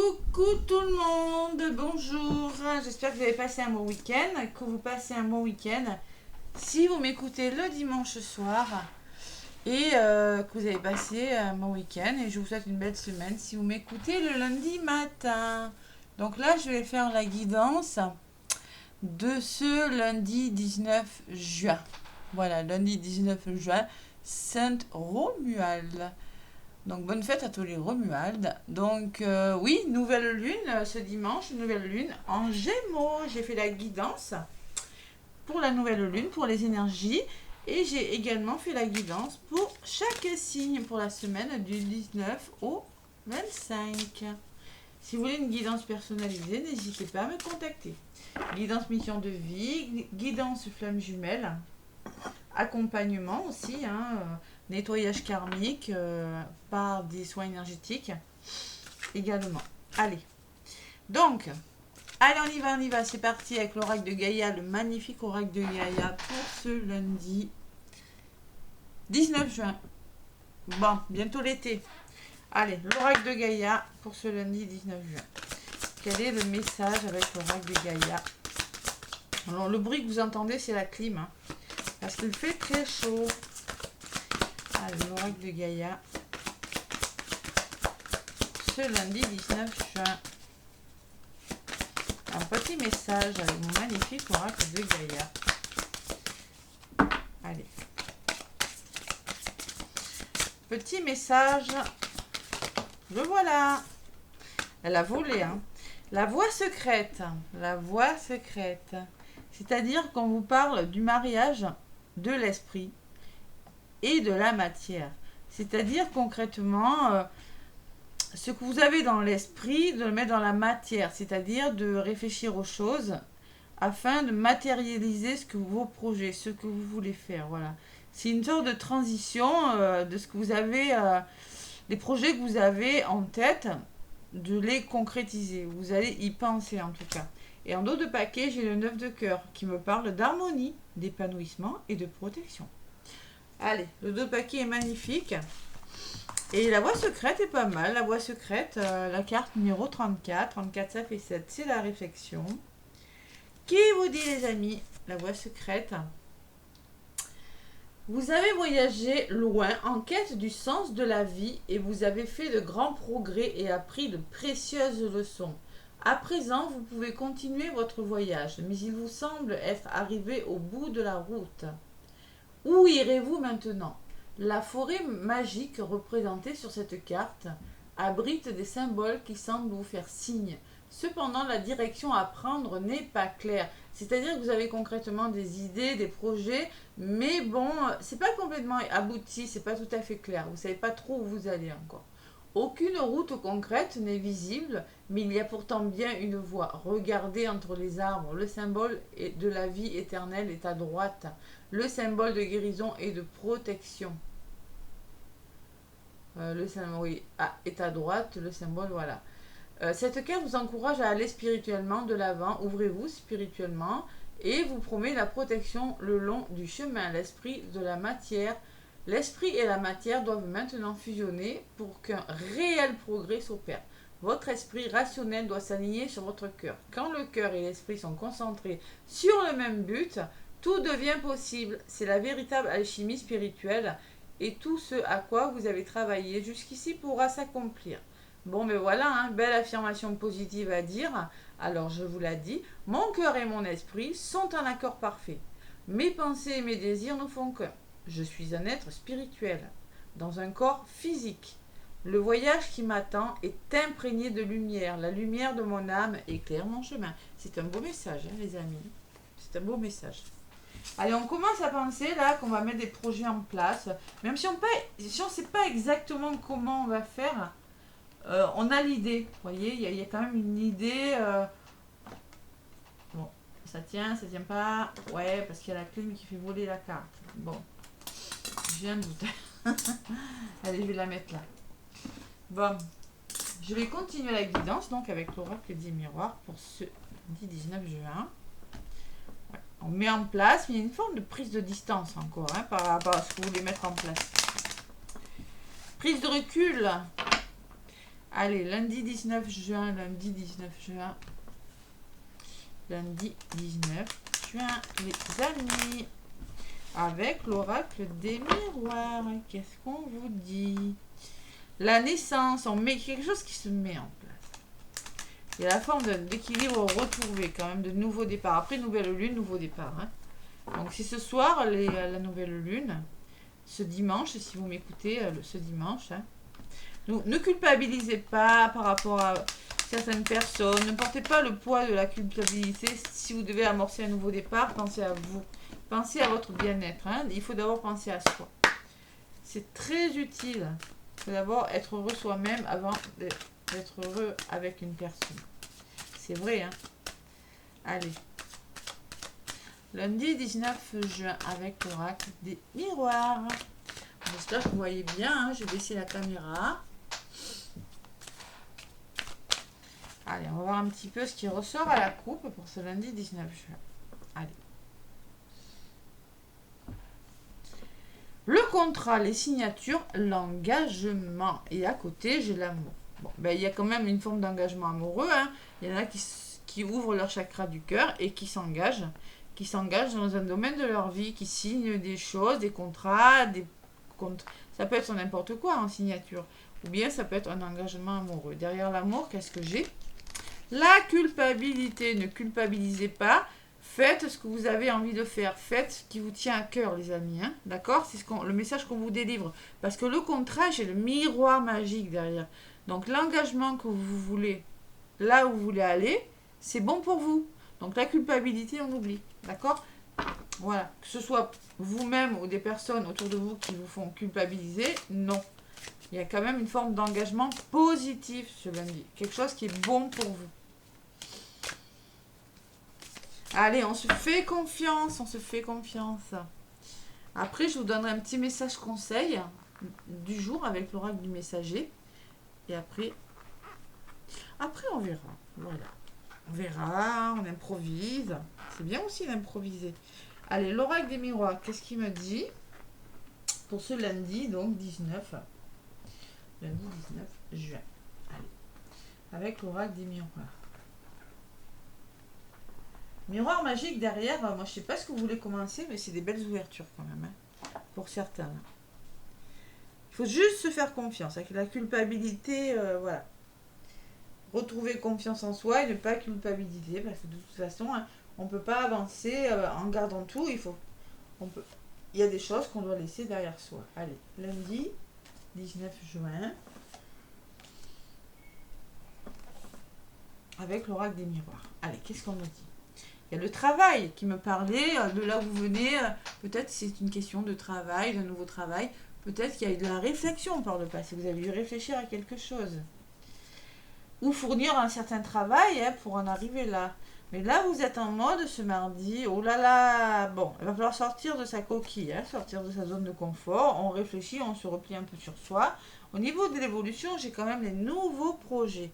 Coucou tout le monde, bonjour, j'espère que vous avez passé un bon week-end, que vous passez un bon week-end. Si vous m'écoutez le dimanche soir et que vous avez passé un bon week-end et je vous souhaite une belle semaine si vous m'écoutez le lundi matin. Donc là, je vais faire la guidance de ce lundi 19 juin. Voilà, lundi 19 juin, Sainte Romuald. Donc bonne fête à tous les Romuald. Donc oui, nouvelle lune ce dimanche, nouvelle lune en Gémeaux. J'ai fait la guidance pour la nouvelle lune, pour les énergies. Et j'ai également fait la guidance pour chaque signe pour la semaine du 19 au 25. Si vous voulez une guidance personnalisée, n'hésitez pas à me contacter. Guidance mission de vie, guidance flamme jumelle, accompagnement aussi, nettoyage karmique par des soins énergétiques également. Allez, donc, allez on y va, c'est parti avec l'oracle de Gaïa, le magnifique oracle de Gaïa pour ce lundi 19 juin. Bon, bientôt l'été. Allez, l'oracle de Gaïa pour ce lundi 19 juin. Quel est le message avec l'oracle de Gaïa? Alors, le bruit que vous entendez, c'est la clim, parce qu'il fait très chaud. Allez, l'oracle de Gaïa. Ce lundi 19 juin. Un petit message avec mon magnifique oracle de Gaïa. Allez. Petit message. Le voilà. Elle a volé, La voie secrète. La voie secrète. C'est-à-dire qu'on vous parle du mariage de l'esprit et de la matière. C'est-à-dire concrètement, ce que vous avez dans l'esprit, de le mettre dans la matière. C'est-à-dire de réfléchir aux choses afin de matérialiser vos projets, ce que vous voulez faire. Voilà. C'est une sorte de transition de ce que vous avez, des projets que vous avez en tête, de les concrétiser. Vous allez y penser en tout cas. Et en dos de paquet, j'ai le 9 de cœur qui me parle d'harmonie, d'épanouissement et de protection. Allez, le dos de paquet est magnifique. Et la voie secrète est pas mal. La voie secrète, la carte numéro 34. 34, ça fait 7. C'est la réflexion. Qui vous dit, les amis, la voie secrète? Vous avez voyagé loin en quête du sens de la vie et vous avez fait de grands progrès et appris de précieuses leçons. À présent, vous pouvez continuer votre voyage, mais il vous semble être arrivé au bout de la route. Où irez-vous maintenant? La forêt magique représentée sur cette carte abrite des symboles qui semblent vous faire signe. Cependant, la direction à prendre n'est pas claire. C'est-à-dire que vous avez concrètement des idées, des projets, mais bon, c'est pas complètement abouti, c'est pas tout à fait clair. Vous savez pas trop où vous allez encore. Aucune route concrète n'est visible, mais il y a pourtant bien une voie. Regardez entre les arbres, le symbole de la vie éternelle est à droite. Le symbole de guérison et de protection. Le symbole oui, est à droite, le symbole, voilà. Cette carte vous encourage à aller spirituellement de l'avant. Ouvrez-vous spirituellement et vous promet la protection le long du chemin. L'esprit de la matière. L'esprit et la matière doivent maintenant fusionner pour qu'un réel progrès s'opère. Votre esprit rationnel doit s'aligner sur votre cœur. Quand le cœur et l'esprit sont concentrés sur le même but, tout devient possible. C'est la véritable alchimie spirituelle et tout ce à quoi vous avez travaillé jusqu'ici pourra s'accomplir. Bon, mais voilà, belle affirmation positive à dire. Alors, je vous l'ai dit, mon cœur et mon esprit sont en accord parfait. Mes pensées et mes désirs ne font qu'un. Je suis un être spirituel, dans un corps physique. Le voyage qui m'attend est imprégné de lumière. La lumière de mon âme éclaire mon chemin. C'est un beau message, les amis. C'est un beau message. Allez, on commence à penser là qu'on va mettre des projets en place. Même si on ne sait pas exactement comment on va faire, on a l'idée. Vous voyez, il y a quand même une idée. Bon, ça tient pas. Ouais, parce qu'il y a la clim qui fait voler la carte. Bon. J'ai un doute. Allez, je vais la mettre là. Bon. Je vais continuer la guidance donc avec l'oracle des miroirs pour ce 19 juin. Ouais. On met en place, mais il y a une forme de prise de distance encore par rapport à ce que vous voulez mettre en place. Prise de recul. Allez, lundi 19 juin, lundi 19 juin. Lundi 19 juin, les amis. Avec l'oracle des miroirs. Qu'est-ce qu'on vous dit? La naissance, on met quelque chose qui se met en place. Il y a la forme d'équilibre retrouvé quand même, de nouveau départ. Après nouvelle lune, nouveau départ. Hein. Donc c'est ce soir la nouvelle lune. Ce dimanche, si vous m'écoutez, ce dimanche. Hein. Donc, ne culpabilisez pas par rapport à certaines personnes. Ne portez pas le poids de la culpabilité. Si vous devez amorcer un nouveau départ, pensez à vous. Pensez à votre bien-être. Hein. Il faut d'abord penser à soi. C'est très utile. Il faut d'abord être heureux soi-même avant d'être heureux avec une personne. C'est vrai. Hein. Allez. Lundi 19 juin avec l'oracle des miroirs. J'espère que vous voyez bien. Hein. Je vais baisser la caméra. Allez, on va voir un petit peu ce qui ressort à la coupe pour ce lundi 19 juin. Allez. Le contrat, les signatures, l'engagement. Et à côté, j'ai l'amour. Bon, ben, il y a quand même une forme d'engagement amoureux. Hein. Il y en a qui ouvrent leur chakra du cœur et qui s'engagent dans un domaine de leur vie, qui signent des choses, des contrats, ça peut être n'importe quoi en signature. Ou bien ça peut être un engagement amoureux. Derrière l'amour, qu'est-ce que j'ai? La culpabilité. Ne culpabilisez pas. Faites ce que vous avez envie de faire. Faites ce qui vous tient à cœur, les amis. Hein. D'accord? C'est le message qu'on vous délivre. Parce que le contrat, j'ai le miroir magique derrière. Donc l'engagement que vous voulez, là où vous voulez aller, c'est bon pour vous. Donc la culpabilité, on oublie. D'accord? Voilà. Que ce soit vous-même ou des personnes autour de vous qui vous font culpabiliser, non. Il y a quand même une forme d'engagement positif ce lundi. Quelque chose qui est bon pour vous. Allez, on se fait confiance, on se fait confiance. Après, je vous donnerai un petit message conseil du jour avec l'oracle du messager. Et après, on verra. Voilà. On verra, on improvise. C'est bien aussi d'improviser. Allez, l'oracle des miroirs, qu'est-ce qu'il me dit pour ce lundi, donc 19. Lundi 19 juin. Allez. Avec l'oracle des miroirs. Miroir magique derrière, moi je sais pas ce que vous voulez commencer, mais c'est des belles ouvertures quand même, hein, pour certains. Il faut juste se faire confiance, avec la culpabilité, voilà. Retrouver confiance en soi et ne pas culpabiliser, parce que de toute façon, hein, on ne peut pas avancer en gardant tout, il y a des choses qu'on doit laisser derrière soi. Allez, lundi 19 juin, avec l'oracle des miroirs. Allez, qu'est-ce qu'on me dit? Il y a le travail qui me parlait, de là où vous venez, peut-être c'est une question de travail, d'un nouveau travail, peut-être qu'il y a eu de la réflexion par le passé, vous avez dû réfléchir à quelque chose. Ou fournir un certain travail hein, pour en arriver là. Mais là, vous êtes en mode ce mardi, oh là là, bon, il va falloir sortir de sa coquille, hein, sortir de sa zone de confort, on réfléchit, on se replie un peu sur soi. Au niveau de l'évolution, j'ai quand même les nouveaux projets.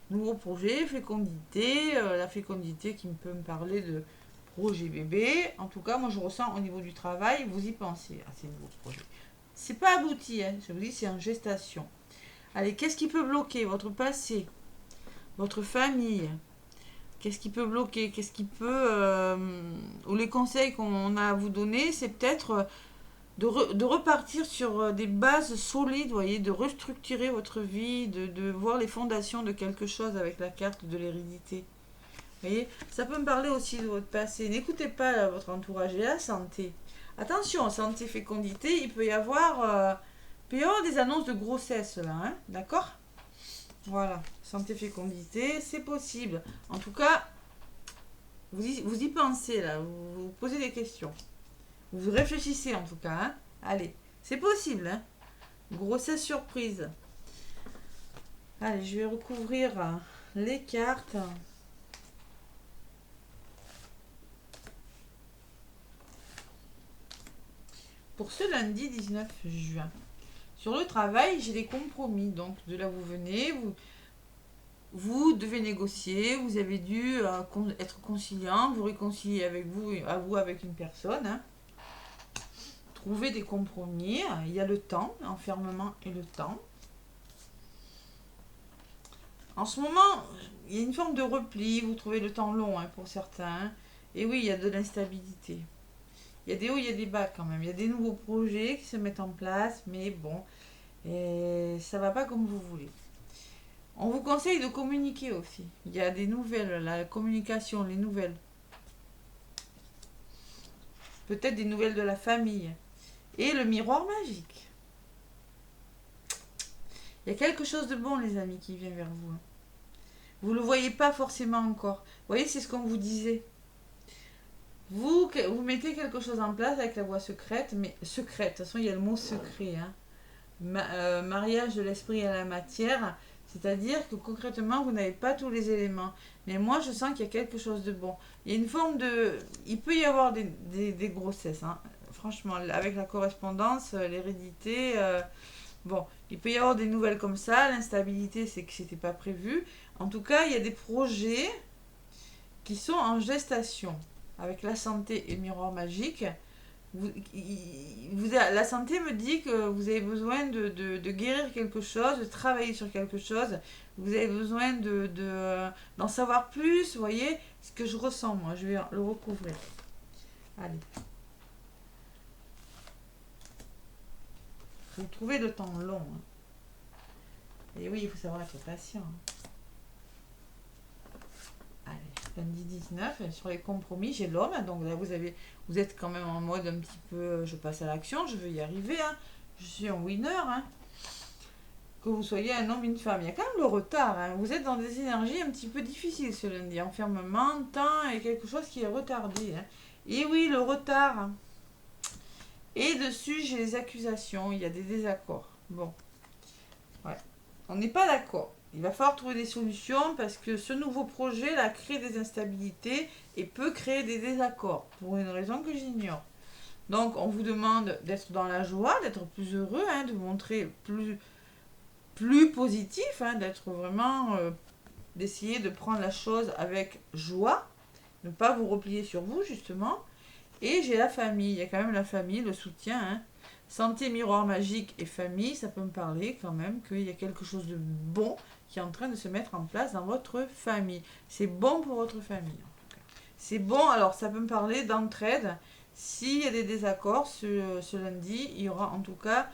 Nouveau projet, fécondité, la fécondité qui peut me parler de projet bébé. En tout cas, moi je ressens au niveau du travail, vous y pensez à ces nouveaux projets. C'est pas abouti, hein, je vous dis, c'est en gestation. Allez, qu'est-ce qui peut bloquer? Votre passé, votre famille. Qu'est-ce qui peut bloquer? Qu'est-ce qui peut... ou les conseils qu'on a à vous donner, c'est peut-être... de repartir sur des bases solides, voyez, de restructurer votre vie, de voir les fondations de quelque chose avec la carte de l'hérédité. Vous voyez, ça peut me parler aussi de votre passé. N'écoutez pas votre entourage et la santé. Attention, santé, fécondité, il peut y avoir des annonces de grossesse là, hein, d'accord? Voilà, santé, fécondité, c'est possible. En tout cas, vous y pensez là, vous posez des questions. Vous réfléchissez en tout cas. Hein. Allez, c'est possible. Hein. Grossesse surprise. Allez, je vais recouvrir les cartes. Pour ce lundi 19 juin. Sur le travail, j'ai des compromis. Donc, de là où vous venez, vous devez négocier. Vous avez dû être conciliant, vous réconcilier avec vous avec une personne. Hein. Trouver des compromis, il y a le temps, l'enfermement et le temps. En ce moment, il y a une forme de repli, vous trouvez le temps long hein, pour certains. Et oui, il y a de l'instabilité. Il y a des hauts, il y a des bas quand même. Il y a des nouveaux projets qui se mettent en place, mais bon, et ça va pas comme vous voulez. On vous conseille de communiquer aussi. Il y a des nouvelles, la communication, les nouvelles. Peut-être des nouvelles de la famille. Et le miroir magique. Il y a quelque chose de bon, les amis, qui vient vers vous. Vous ne le voyez pas forcément encore. Vous voyez, c'est ce qu'on vous disait. Vous mettez quelque chose en place avec la voie secrète, mais secrète, de toute façon il y a le mot secret. Hein. Mariage de l'esprit à la matière, c'est-à-dire que concrètement vous n'avez pas tous les éléments. Mais moi je sens qu'il y a quelque chose de bon. Il y a une forme de... Il peut y avoir des grossesses, hein. Franchement, avec la correspondance, l'hérédité... bon, il peut y avoir des nouvelles comme ça, l'instabilité c'est que c'était pas prévu. En tout cas, il y a des projets qui sont en gestation avec la santé et le miroir magique. La santé me dit que vous avez besoin de guérir quelque chose, de travailler sur quelque chose. Vous avez besoin d'en savoir plus. Vous voyez ce que je ressens, moi. Je vais le recouvrir. Allez. Vous trouvez le temps long. Hein. Et oui, il faut savoir être patient. Allez, lundi 19, sur les compromis, j'ai l'homme. Donc là, vous êtes quand même en mode un petit peu, je passe à l'action, je veux y arriver. Hein. Je suis un winner. Hein. Que vous soyez un homme, une femme. Il y a quand même le retard. Hein. Vous êtes dans des énergies un petit peu difficiles ce lundi. Enfermement, temps et quelque chose qui est retardé. Hein. Et oui, le retard. Hein. Et dessus, j'ai les accusations. Il y a des désaccords. Bon. Ouais. On n'est pas d'accord. Il va falloir trouver des solutions parce que ce nouveau projet là crée des instabilités et peut créer des désaccords pour une raison que j'ignore. Donc on vous demande d'être dans la joie, d'être plus heureux, hein, de montrer plus positif, hein, d'être vraiment d'essayer de prendre la chose avec joie, ne pas vous replier sur vous justement. Et j'ai la famille, il y a quand même la famille, le soutien. Hein. Santé, miroir magique et famille, ça peut me parler quand même qu'il y a quelque chose de bon qui est en train de se mettre en place dans votre famille. C'est bon pour votre famille en tout cas. C'est bon, alors ça peut me parler d'entraide. S'il y a des désaccords ce lundi, il y aura en tout cas,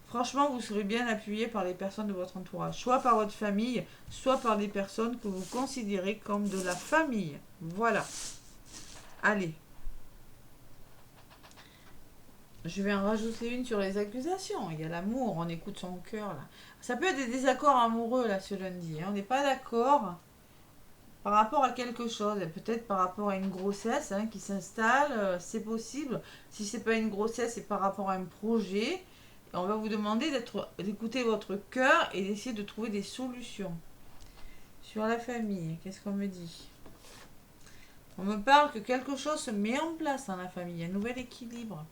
franchement, vous serez bien appuyé par les personnes de votre entourage. Soit par votre famille, soit par des personnes que vous considérez comme de la famille. Voilà. Allez. Je vais en rajouter une sur les accusations. Il y a l'amour, on écoute son cœur là. Ça peut être des désaccords amoureux là ce lundi. Hein. On n'est pas d'accord par rapport à quelque chose. Peut-être par rapport à une grossesse hein, qui s'installe. C'est possible. Si c'est pas une grossesse, c'est par rapport à un projet. Et on va vous demander d'écouter votre cœur et d'essayer de trouver des solutions. Sur la famille, qu'est-ce qu'on me dit? On me parle que quelque chose se met en place dans la famille. Il y a un nouvel équilibre.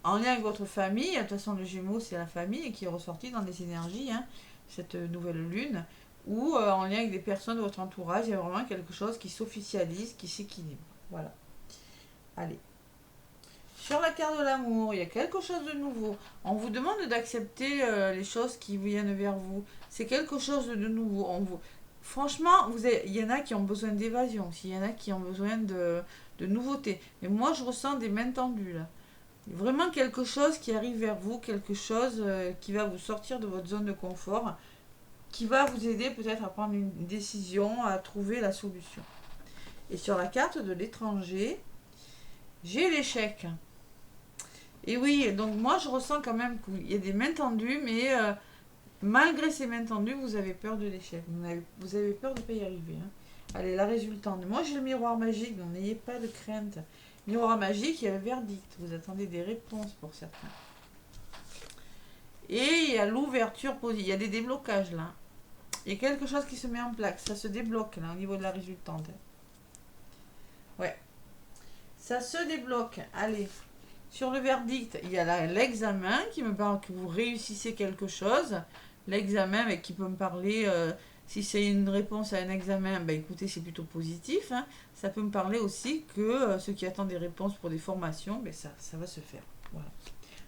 En lien avec votre famille, de toute façon le Gémeaux c'est la famille qui est ressorti dans des énergies, hein, cette nouvelle lune, ou en lien avec des personnes de votre entourage, il y a vraiment quelque chose qui s'officialise, qui s'équilibre. Voilà. Allez. Sur la carte de l'amour, il y a quelque chose de nouveau. On vous demande d'accepter les choses qui viennent vers vous. C'est quelque chose de nouveau. Franchement, il y en a qui ont besoin d'évasion, il y en a qui ont besoin de nouveautés. Mais moi, je ressens des mains tendues là. Vraiment quelque chose qui arrive vers vous, quelque chose qui va vous sortir de votre zone de confort, qui va vous aider peut-être à prendre une décision, à trouver la solution. Et sur la carte de l'étranger, j'ai l'échec. Et oui, donc moi je ressens quand même qu'il y a des mains tendues, mais malgré ces mains tendues, vous avez peur de l'échec. Vous avez peur de ne pas y arriver. Hein. Allez, la résultante. Moi j'ai le miroir magique, donc n'ayez pas de crainte. Miroir magique, il y a le verdict. Vous attendez des réponses pour certains. Et il y a l'ouverture positive. Il y a des déblocages là. Il y a quelque chose qui se met en place. Ça se débloque là au niveau de la résultante. Ouais. Ça se débloque. Allez. Sur le verdict, il y a l'examen qui me parle que vous réussissez quelque chose. L'examen mais qui peut me parler... si c'est une réponse à un examen, ben écoutez, c'est plutôt positif. Hein. Ça peut me parler aussi que ceux qui attendent des réponses pour des formations, ben ça va se faire. Voilà.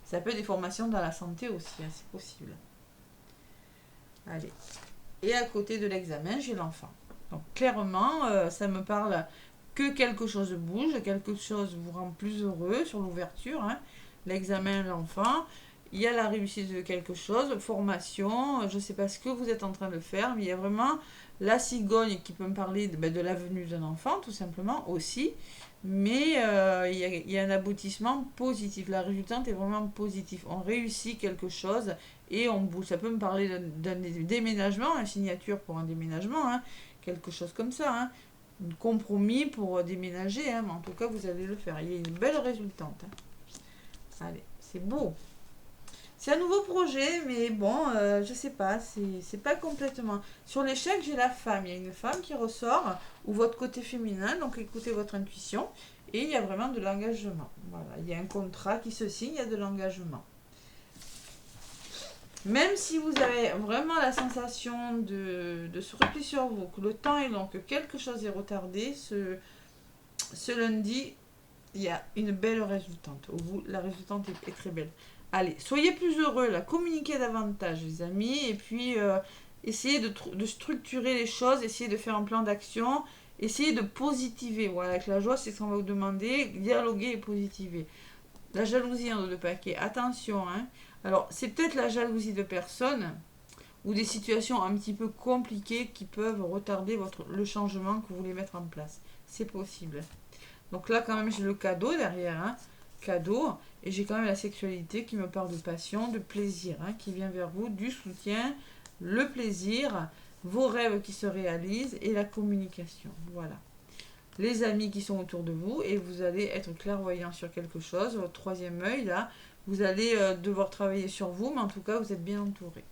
Ça peut être des formations dans la santé aussi, hein, c'est possible. Allez. Et à côté de l'examen, j'ai l'enfant. Donc clairement, ça me parle que quelque chose bouge, quelque chose vous rend plus heureux sur l'ouverture. Hein. L'examen, l'enfant. Il y a la réussite de quelque chose, formation, je ne sais pas ce que vous êtes en train de faire, mais il y a vraiment la cigogne qui peut me parler de la venue d'un enfant, tout simplement, aussi. Mais il y a un aboutissement positif. La résultante est vraiment positive. On réussit quelque chose et on bouge. Ça peut me parler d'un déménagement, une signature pour un déménagement, hein, quelque chose comme ça. Hein. Un compromis pour déménager, hein, mais en tout cas, vous allez le faire. Il y a une belle résultante. Hein. Allez, c'est beau. C'est un nouveau projet, mais bon, je sais pas, c'est pas complètement. Sur l'échec, j'ai la femme. Il y a une femme qui ressort, ou votre côté féminin, donc écoutez votre intuition, et il y a vraiment de l'engagement. Voilà, il y a un contrat qui se signe, il y a de l'engagement. Même si vous avez vraiment la sensation de se replier sur vous, que le temps est long, que quelque chose est retardé, ce lundi, il y a une belle résultante. La résultante est très belle. Allez, soyez plus heureux, là, communiquez davantage, les amis, et puis essayez de structurer les choses, essayez de faire un plan d'action, essayez de positiver. Voilà, avec la joie, c'est ce qu'on va vous demander, dialoguer et positiver. La jalousie en deux paquets, attention, hein. Alors, c'est peut-être la jalousie de personnes ou des situations un petit peu compliquées qui peuvent retarder le changement que vous voulez mettre en place. C'est possible. Donc là, quand même, j'ai le cadeau derrière, hein. Cadeau, et j'ai quand même la sexualité qui me parle de passion, de plaisir, hein, qui vient vers vous, du soutien, le plaisir, vos rêves qui se réalisent et la communication. Voilà. Les amis qui sont autour de vous et vous allez être clairvoyant sur quelque chose, votre troisième œil là, vous allez devoir travailler sur vous, mais en tout cas vous êtes bien entouré.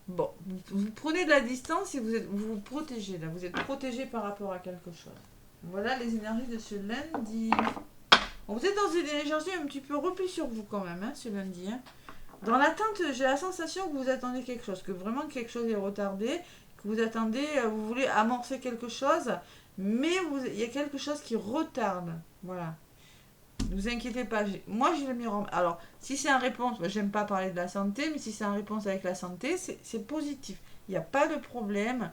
Bon, vous prenez de la distance et vous vous protégez là, vous êtes protégé par rapport à quelque chose. Voilà les énergies de ce lundi. Bon, vous êtes dans une énergie un petit peu repli sur vous quand même, hein, ce lundi. Hein. Dans l'attente, j'ai la sensation que vous attendez quelque chose, que vraiment quelque chose est retardé, que vous attendez, vous voulez amorcer quelque chose, mais il y a quelque chose qui retarde. Voilà. Ne vous inquiétez pas. Moi, j'ai le miroir. Alors, si c'est en réponse, j'aime pas parler de la santé, mais si c'est en réponse avec la santé, c'est positif. Il n'y a pas de problème.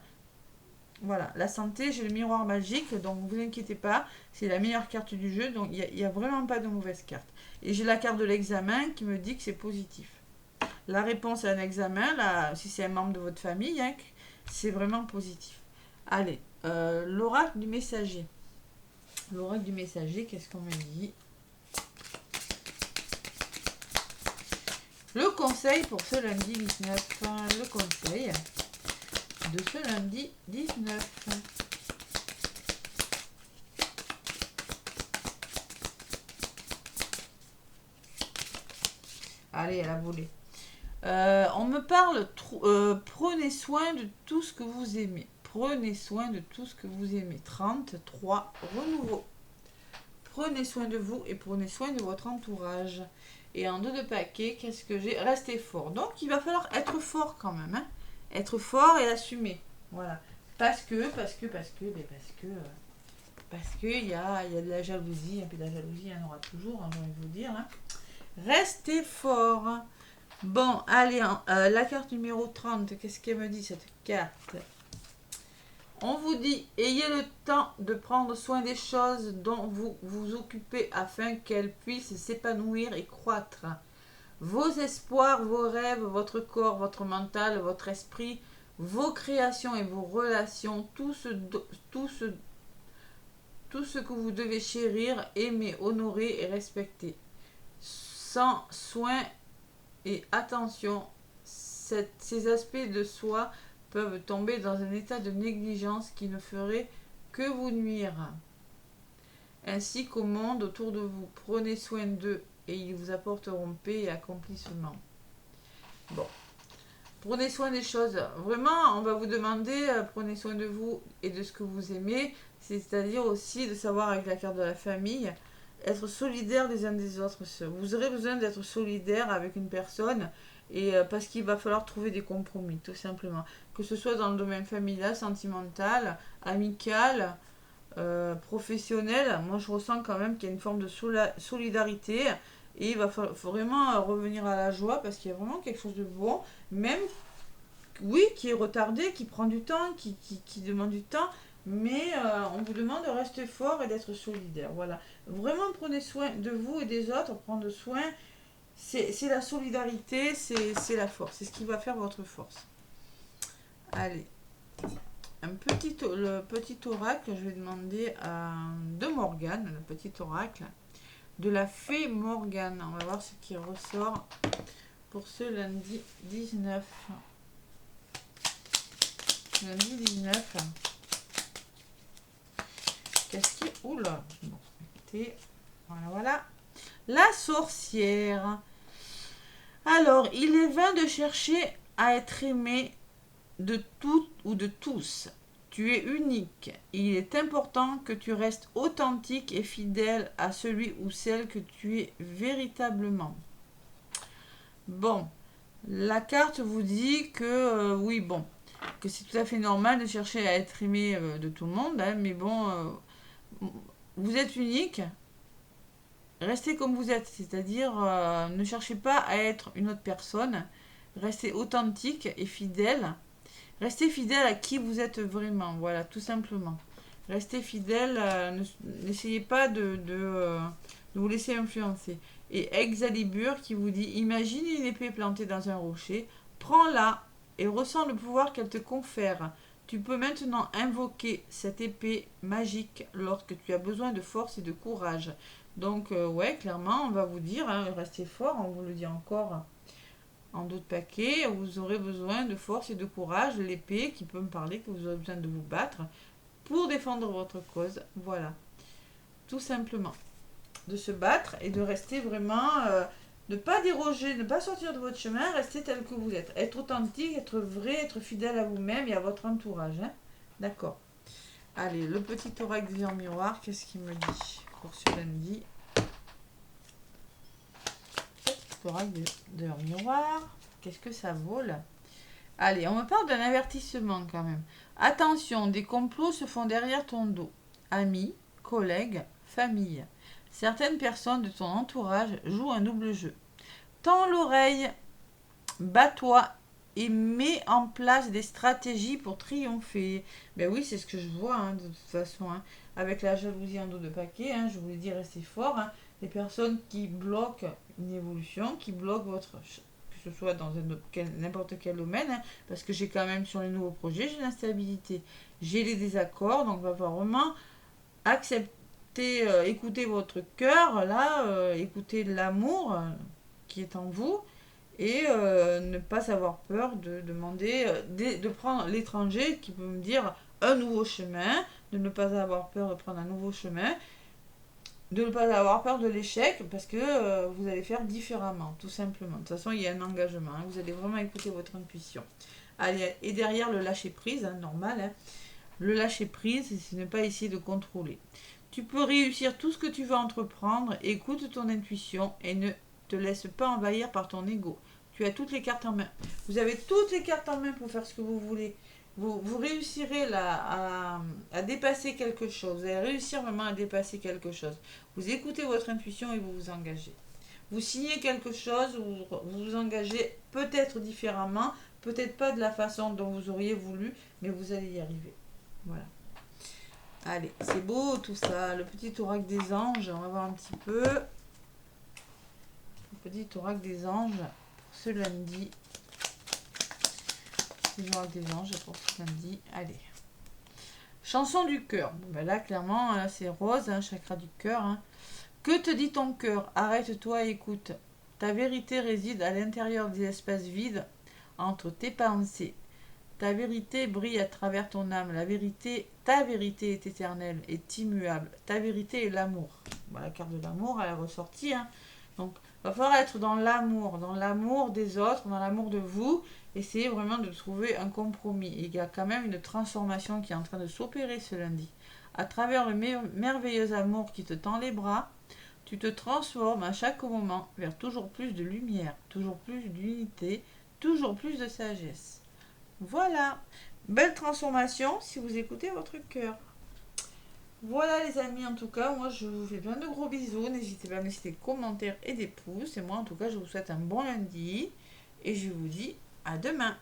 Voilà, la santé, j'ai le miroir magique, donc ne vous inquiétez pas, c'est la meilleure carte du jeu, donc il n'y a vraiment pas de mauvaise carte. Et j'ai la carte de l'examen qui me dit que c'est positif. La réponse à un examen, là, si c'est un membre de votre famille, hein, c'est vraiment positif. Allez, l'oracle du messager. L'oracle du messager, qu'est-ce qu'on me dit? Le conseil pour ce lundi 19, le conseil de ce lundi 19. Allez, à la volée. On me parle, prenez soin de tout ce que vous aimez. Prenez soin de tout ce que vous aimez. 33, renouveau. Prenez soin de vous et prenez soin de votre entourage. Et en deux de paquets, qu'est-ce que j'ai? Restez fort. Donc, il va falloir être fort quand même. Hein. Être fort et assumer. Voilà. Parce que il y a de la jalousie. Et puis de la jalousie, il y en aura toujours, hein, j'ai envie de vous dire. Hein. Restez fort. Bon, allez, la carte numéro 30, qu'est-ce qu'elle me dit cette carte? On vous dit, ayez le temps de prendre soin des choses dont vous vous occupez afin qu'elles puissent s'épanouir et croître. Vos espoirs, vos rêves, votre corps, votre mental, votre esprit, vos créations et vos relations, tout ce que vous devez chérir, aimer, honorer et respecter. Sans soin et attention, ces aspects de soi peuvent tomber dans un état de négligence qui ne ferait que vous nuire. Ainsi qu'au monde autour de vous, prenez soin d'eux et ils vous apporteront paix et accomplissement. Bon, prenez soin des choses. Vraiment, on va vous demander, prenez soin de vous et de ce que vous aimez, c'est-à-dire aussi de savoir avec la carte de la famille, être solidaire des uns des autres. Vous aurez besoin d'être solidaire avec une personne et parce qu'il va falloir trouver des compromis, tout simplement. Que ce soit dans le domaine familial, sentimental, amical, professionnel. Moi, je ressens quand même qu'il y a une forme de solidarité et il va falloir vraiment revenir à la joie parce qu'il y a vraiment quelque chose de bon, même oui, qui est retardé, qui prend du temps, qui demande du temps, mais on vous demande de rester fort et d'être solidaire. Voilà. Vraiment prenez soin de vous et des autres, prendre soin, c'est la solidarité, c'est la force, c'est ce qui va faire votre force. Allez, le petit oracle, je vais demander de Morgane, le petit oracle, de la fée Morgane. On va voir ce qui ressort pour ce lundi 19. Lundi 19. Qu'est-ce qui... Oula. Bon, écoutez. Voilà. La sorcière. Alors, il est vain de chercher à être aimé de toutes ou de tous. Tu es unique. Il est important que tu restes authentique et fidèle à celui ou celle que tu es véritablement. Bon, la carte vous dit que oui, bon, que c'est tout à fait normal de chercher à être aimé de tout le monde, hein, mais bon, vous êtes unique. Restez comme vous êtes, c'est-à-dire ne cherchez pas à être une autre personne. Restez authentique et fidèle. Restez fidèle à qui vous êtes vraiment, voilà, tout simplement. Restez fidèle, n'essayez pas de vous laisser influencer. Et Excalibur qui vous dit, imagine une épée plantée dans un rocher, prends-la et ressens le pouvoir qu'elle te confère. Tu peux maintenant invoquer cette épée magique lorsque tu as besoin de force et de courage. Donc, ouais, clairement, on va vous dire, hein, restez fort, on vous le dit encore en d'autres paquets, vous aurez besoin de force et de courage, l'épée qui peut me parler que vous aurez besoin de vous battre pour défendre votre cause. Voilà, tout simplement. De se battre et de rester vraiment, ne pas déroger, ne pas sortir de votre chemin, rester tel que vous êtes. Être authentique, être vrai, être fidèle à vous-même et à votre entourage. Hein. D'accord. Allez, le petit oracle en miroir, qu'est-ce qu'il me dit pour ce lundi? Oracle de miroir, qu'est-ce que ça vaut là? Allez, on me parle d'un avertissement quand même. Attention, des complots se font derrière ton dos. Amis, collègues, famille. Certaines personnes de ton entourage jouent un double jeu. Tends l'oreille, bats-toi et mets en place des stratégies pour triompher. Ben oui, c'est ce que je vois hein, de toute façon. Hein. Avec la jalousie en dos de paquet, hein, je vous l'ai dit, restez fort. Hein. Les personnes qui bloquent une évolution, qui bloquent votre... que ce soit dans n'importe quel domaine, hein, parce que j'ai quand même sur les nouveaux projets, j'ai l'instabilité, j'ai les désaccords, donc il va falloir vraiment accepter, écouter votre cœur, là, écouter l'amour qui est en vous, et ne pas avoir peur de demander, de prendre l'étranger qui peut me dire un nouveau chemin, de ne pas avoir peur de prendre un nouveau chemin, de ne pas avoir peur de l'échec parce que vous allez faire différemment, tout simplement. De toute façon, il y a un engagement, hein, vous allez vraiment écouter votre intuition. Allez, et derrière le lâcher prise, hein, normal, hein, le lâcher prise, c'est ne pas essayer de contrôler. Tu peux réussir tout ce que tu veux entreprendre, écoute ton intuition et ne te laisse pas envahir par ton ego. Tu as toutes les cartes en main. Vous avez toutes les cartes en main pour faire ce que vous voulez. Vous réussirez là à dépasser quelque chose. Vous allez réussir vraiment à dépasser quelque chose. Vous écoutez votre intuition et vous vous engagez. Vous signez quelque chose, vous vous engagez peut-être différemment, peut-être pas de la façon dont vous auriez voulu, mais vous allez y arriver. Voilà. Allez, c'est beau tout ça. Le petit oracle des anges, on va voir un petit peu. Le petit oracle des anges pour ce lundi. L'oracle des anges pour ce lundi. Allez. Chanson du cœur. Bon, ben là, clairement, là, c'est rose, hein, chakra du cœur. Hein. Que te dit ton cœur? Arrête-toi et écoute. Ta vérité réside à l'intérieur des espaces vides entre tes pensées. Ta vérité brille à travers ton âme. Ta vérité est éternelle, est immuable. Ta vérité est l'amour. Bon, la carte de l'amour, elle est ressortie. Hein. Donc, il va falloir être dans l'amour des autres, dans l'amour de vous. Essayez vraiment de trouver un compromis. Il y a quand même une transformation qui est en train de s'opérer ce lundi. À travers le merveilleux amour qui te tend les bras, tu te transformes à chaque moment vers toujours plus de lumière, toujours plus d'unité, toujours plus de sagesse. Voilà, belle transformation si vous écoutez votre cœur. Voilà les amis, en tout cas, moi je vous fais plein de gros bisous. N'hésitez pas à me laisser des commentaires et des pouces. Et moi en tout cas, je vous souhaite un bon lundi. Et je vous dis à demain.